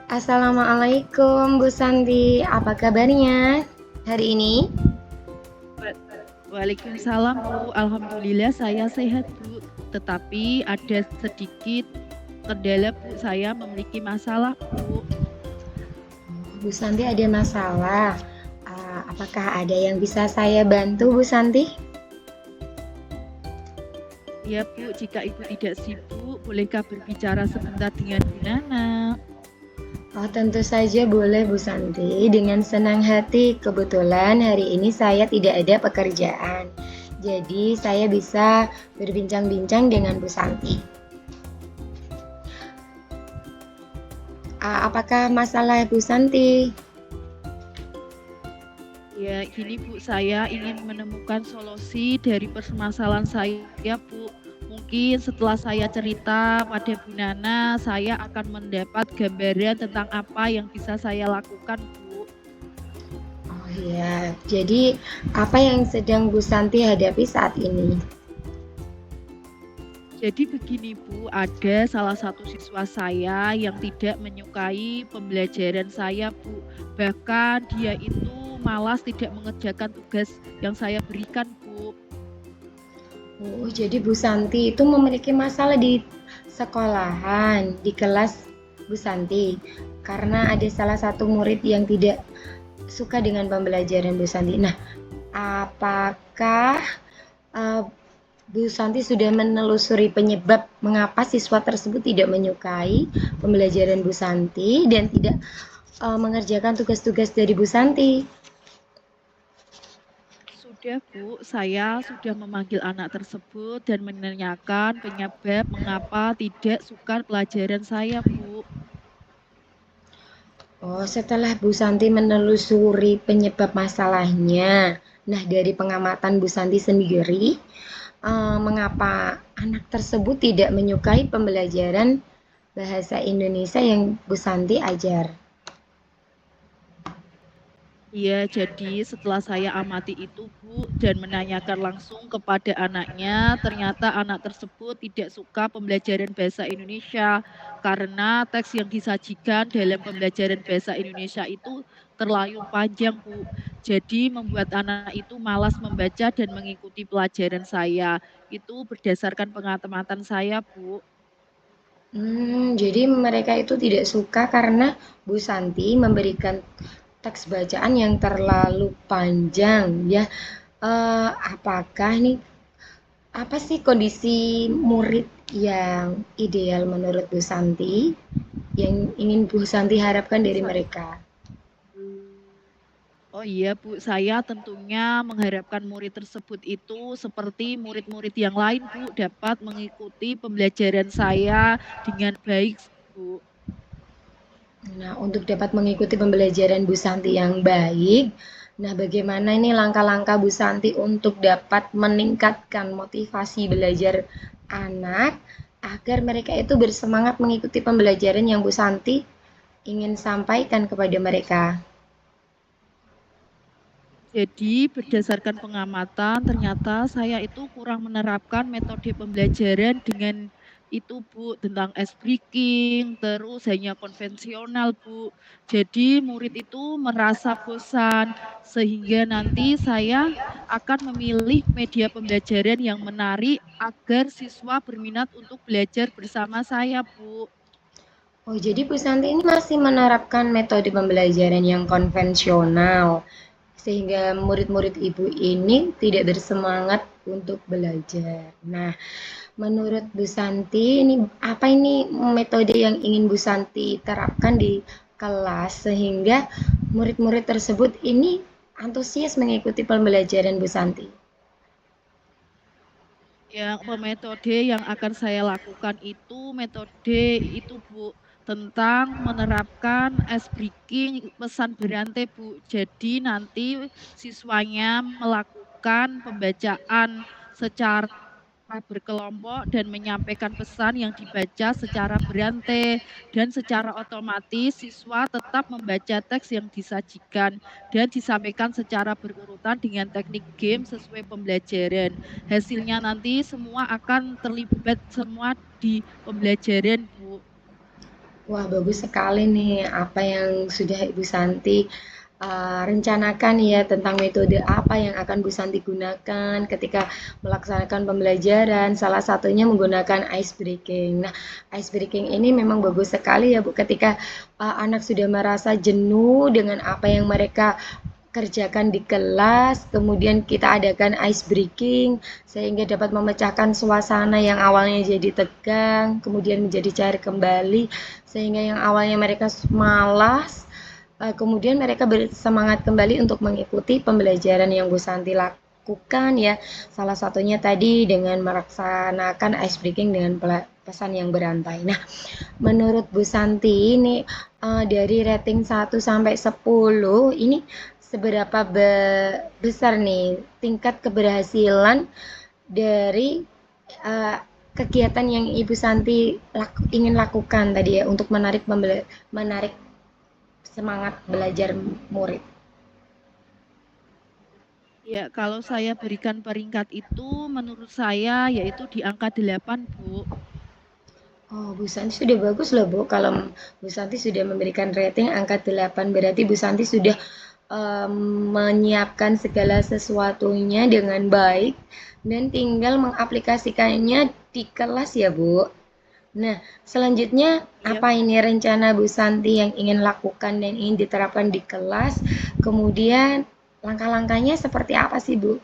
Assalamualaikum Bu Santi, apa kabarnya hari ini? Wa- Waalaikumsalam Bu, Alhamdulillah saya sehat Bu. Tetapi ada sedikit kendala Bu, saya memiliki masalah Bu. Bu Santi ada masalah. Apakah ada yang bisa saya bantu Bu Santi? Ya Bu, jika Ibu tidak sibuk, bolehkah berbicara sebentar dengan Bu Nana? Oh tentu saja boleh Bu Santi, dengan senang hati. Kebetulan hari ini saya tidak ada pekerjaan. Jadi saya bisa berbincang-bincang dengan Bu Santi. Apakah masalah Bu Santi? Ya, gini Bu, saya ingin menemukan solusi dari permasalahan saya Bu. Mungkin setelah saya cerita pada Bu Nana, saya akan mendapat gambaran tentang apa yang bisa saya lakukan Bu. Oh iya, jadi apa yang sedang Bu Santi hadapi saat ini? Jadi begini Bu, ada salah satu siswa saya yang tidak menyukai pembelajaran saya Bu. Bahkan dia itu malas tidak mengerjakan tugas yang saya berikan Bu. Oh, jadi Bu Santi itu memiliki masalah di sekolahan, di kelas Bu Santi, karena ada salah satu murid yang tidak suka dengan pembelajaran Bu Santi. Nah, apakah uh, Bu Santi sudah menelusuri penyebab mengapa siswa tersebut tidak menyukai pembelajaran Bu Santi dan tidak mengerjakan tugas-tugas dari Bu Santi? Sudah Bu, saya sudah memanggil anak tersebut dan menanyakan penyebab mengapa tidak suka pelajaran saya Bu. Oh, setelah Bu Santi menelusuri penyebab masalahnya, nah dari pengamatan Bu Santi sendiri, mengapa anak tersebut tidak menyukai pembelajaran bahasa Indonesia yang Bu Santi ajar? Iya, jadi setelah saya amati itu, Bu, dan menanyakan langsung kepada anaknya, ternyata anak tersebut tidak suka pembelajaran bahasa Indonesia karena teks yang disajikan dalam pembelajaran bahasa Indonesia itu terlalu panjang, Bu. Jadi membuat anak itu malas membaca dan mengikuti pelajaran saya. Itu berdasarkan pengamatan saya, Bu. Jadi mereka itu tidak suka karena Bu Santi memberikan teks bacaan yang terlalu panjang ya. Apakah nih apa sih kondisi murid yang ideal menurut Bu Santi yang ingin Bu Santi harapkan dari mereka? Oh iya Bu, saya tentunya mengharapkan murid tersebut itu seperti murid-murid yang lain Bu dapat mengikuti pembelajaran saya dengan baik Bu. Nah, untuk dapat mengikuti pembelajaran Bu Santi yang baik, nah bagaimana ini langkah-langkah Bu Santi untuk dapat meningkatkan motivasi belajar anak agar mereka itu bersemangat mengikuti pembelajaran yang Bu Santi ingin sampaikan kepada mereka? Jadi berdasarkan pengamatan ternyata saya itu kurang menerapkan metode pembelajaran dengan itu Bu tentang ice breaking, terus hanya konvensional Bu. Jadi murid itu merasa bosan sehingga nanti saya akan memilih media pembelajaran yang menarik agar siswa berminat untuk belajar bersama saya Bu. Oh, jadi Bu Santi ini masih menerapkan metode pembelajaran yang konvensional, sehingga murid-murid Ibu ini tidak bersemangat untuk belajar. Nah, menurut Bu Santi, ini apa ini metode yang ingin Bu Santi terapkan di kelas sehingga murid-murid tersebut ini antusias mengikuti pembelajaran Bu Santi? Yang metode yang akan saya lakukan itu metode itu Bu tentang menerapkan ice breaking pesan berantai Bu. Jadi nanti siswanya melakukan pembacaan secara berkelompok dan menyampaikan pesan yang dibaca secara berantai dan secara otomatis siswa tetap membaca teks yang disajikan dan disampaikan secara berurutan dengan teknik game sesuai pembelajaran. Hasilnya nanti semua akan terlibat semua di pembelajaran, Bu. Wah, bagus sekali nih apa yang sudah Ibu Santi rencanakan ya tentang metode apa yang akan Bu Santi gunakan ketika melaksanakan pembelajaran. Salah satunya menggunakan ice breaking. Nah, ice breaking ini memang bagus sekali ya Bu ketika anak sudah merasa jenuh dengan apa yang mereka kerjakan di kelas, kemudian kita adakan ice breaking sehingga dapat memecahkan suasana yang awalnya jadi tegang, kemudian menjadi cair kembali sehingga yang awalnya mereka malas, kemudian mereka bersemangat kembali untuk mengikuti pembelajaran yang Bu Santi lakukan ya. Salah satunya tadi dengan melaksanakan ice breaking dengan pesan yang berantai. Nah, menurut Bu Santi ini dari rating 1 sampai 10 ini seberapa besar nih tingkat keberhasilan dari uh, kegiatan yang Ibu Santi ingin lakukan tadi ya untuk menarik semangat belajar murid. Ya, kalau saya berikan peringkat itu menurut saya yaitu di angka 8, Bu. Oh, Bu Santi sudah bagus loh, Bu. Kalau Bu Santi sudah memberikan rating angka 8, berarti Bu Santi sudah menyiapkan segala sesuatunya dengan baik dan tinggal mengaplikasikannya di kelas ya, Bu. Nah, selanjutnya Iya, apa ini rencana Bu Santi yang ingin lakukan dan ingin diterapkan di kelas? Kemudian langkah-langkahnya seperti apa sih, Bu?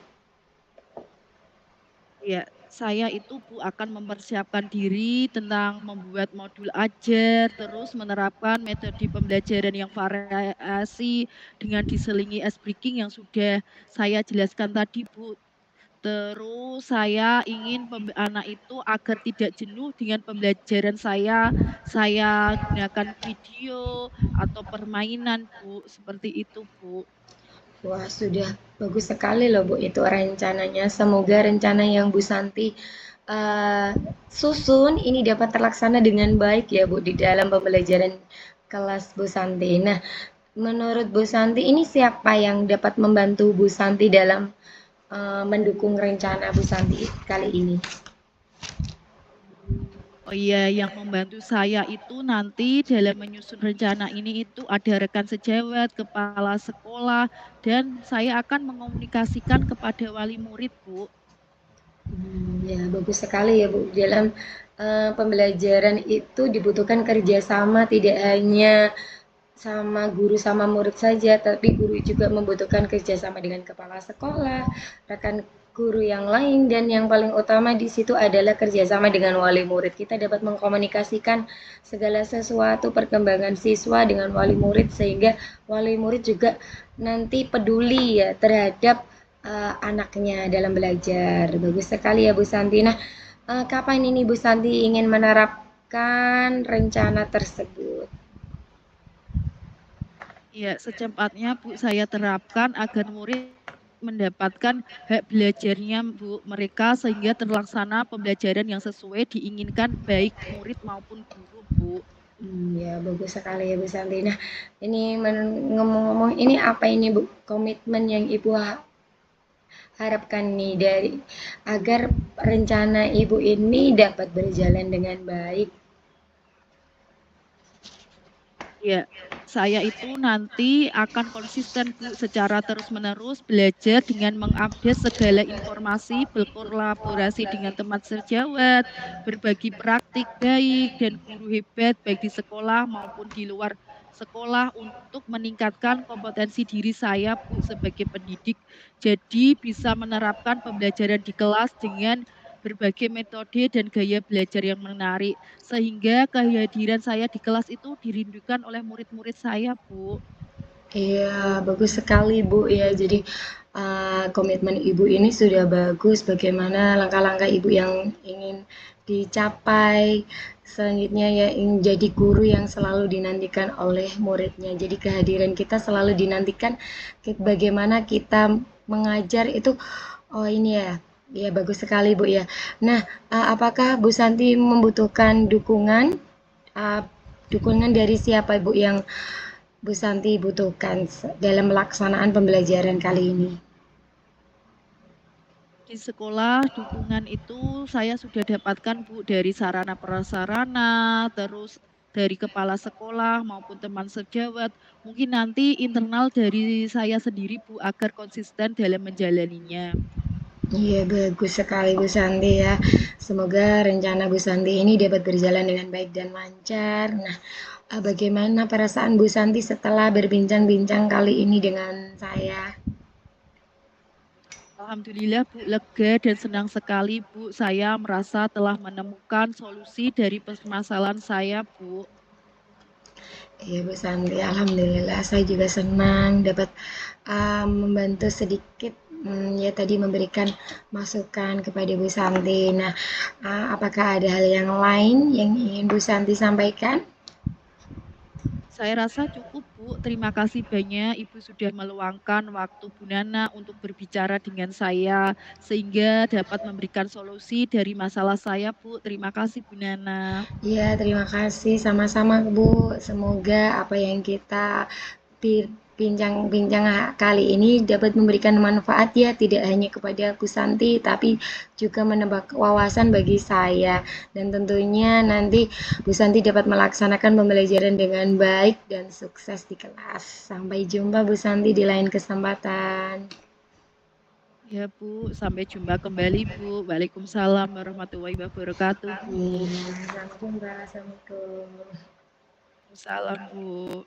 ya, saya itu Bu akan mempersiapkan diri tentang membuat modul ajar, terus menerapkan metode pembelajaran yang variasi dengan diselingi ice breaking yang sudah saya jelaskan tadi, Bu. Terus saya ingin anak itu agar tidak jenuh dengan pembelajaran saya gunakan video atau permainan, Bu, seperti itu, Bu. Wah, sudah bagus sekali loh Bu itu rencananya. Semoga rencana yang Bu Santi eh, susun ini dapat terlaksana dengan baik ya Bu di dalam pembelajaran kelas Bu Santi. Nah, menurut Bu Santi ini siapa yang dapat membantu Bu Santi dalam mendukung rencana Bu Santi kali ini? Oh iya, yang membantu saya itu nanti dalam menyusun rencana ini itu ada rekan sejawat, kepala sekolah, dan saya akan mengomunikasikan kepada wali murid, Bu. Ya, bagus sekali ya, Bu. Dalam pembelajaran itu dibutuhkan kerjasama, tidak hanya sama guru sama murid saja, tapi guru juga membutuhkan kerjasama dengan kepala sekolah, rekan guru yang lain, dan yang paling utama di situ adalah kerjasama dengan wali murid. Kita dapat mengkomunikasikan segala sesuatu perkembangan siswa dengan wali murid sehingga wali murid juga nanti peduli ya terhadap anaknya dalam belajar. Bagus sekali ya Bu Santi. Nah, kapan ini Bu Santi ingin menerapkan rencana tersebut? Ya, secepatnya Bu saya terapkan agar murid mendapatkan hak belajarnya Bu mereka sehingga terlaksana pembelajaran yang sesuai diinginkan baik murid maupun guru, Bu. Ya bagus sekali ya Bu Santi. Nah, ini ngomong-ngomong ini apa ini Bu komitmen yang Ibu harapkan nih dari agar rencana Ibu ini dapat berjalan dengan baik. Ya, saya itu nanti akan konsisten Bu secara terus-menerus belajar dengan mengupdate segala informasi, berkolaborasi dengan teman sejawat, berbagi praktik baik dan guru hebat baik di sekolah maupun di luar sekolah untuk meningkatkan kompetensi diri saya Bu sebagai pendidik. Jadi bisa menerapkan pembelajaran di kelas dengan berbagai metode dan gaya belajar yang menarik sehingga kehadiran saya di kelas itu dirindukan oleh murid-murid saya, Bu. Iya, bagus sekali Bu ya. Jadi komitmen Ibu ini sudah bagus. Bagaimana langkah-langkah Ibu yang ingin dicapai? Selanjutnya ya ingin jadi guru yang selalu dinantikan oleh muridnya. Jadi kehadiran kita selalu dinantikan. Bagaimana kita mengajar itu? Oh ini ya. Ya bagus sekali Bu ya. Nah, apakah Bu Santi membutuhkan dukungan? Uh, Dukungan dari siapa Bu yang Bu Santi butuhkan dalam pelaksanaan pembelajaran kali ini? Di sekolah dukungan itu saya sudah dapatkan Bu dari sarana prasarana, terus dari kepala sekolah maupun teman sejawat, mungkin nanti internal dari saya sendiri Bu, agar konsisten dalam menjalaninya. Iya, bagus sekali Bu Santi ya. Semoga rencana Bu Santi ini dapat berjalan dengan baik dan lancar. Nah, bagaimana perasaan Bu Santi setelah berbincang-bincang kali ini dengan saya? Alhamdulillah Bu, lega dan senang sekali Bu, saya merasa telah menemukan solusi dari permasalahan saya Bu. Iya Bu Santi, alhamdulillah saya juga senang dapat membantu sedikit ya tadi memberikan masukan kepada Bu Santi. Nah, apakah ada hal yang lain yang ingin Bu Santi sampaikan? Saya rasa cukup Bu, terima kasih banyak Ibu sudah meluangkan waktu Bu Nana untuk berbicara dengan saya, sehingga dapat memberikan solusi dari masalah saya Bu. Terima kasih Bu Nana. Iya, terima kasih sama-sama Bu. Semoga apa yang kita bincang-bincang kali ini dapat memberikan manfaat ya, tidak hanya kepada Bu Santi, tapi juga menambah wawasan bagi saya. Dan tentunya nanti Bu Santi dapat melaksanakan pembelajaran dengan baik dan sukses di kelas. Sampai jumpa Bu Santi di lain kesempatan. Ya Bu, sampai jumpa kembali Bu. Waalaikumsalam warahmatullahi wabarakatuh Bu. Amin. Sampai jumpa. Assalamualaikum. Salam Bu.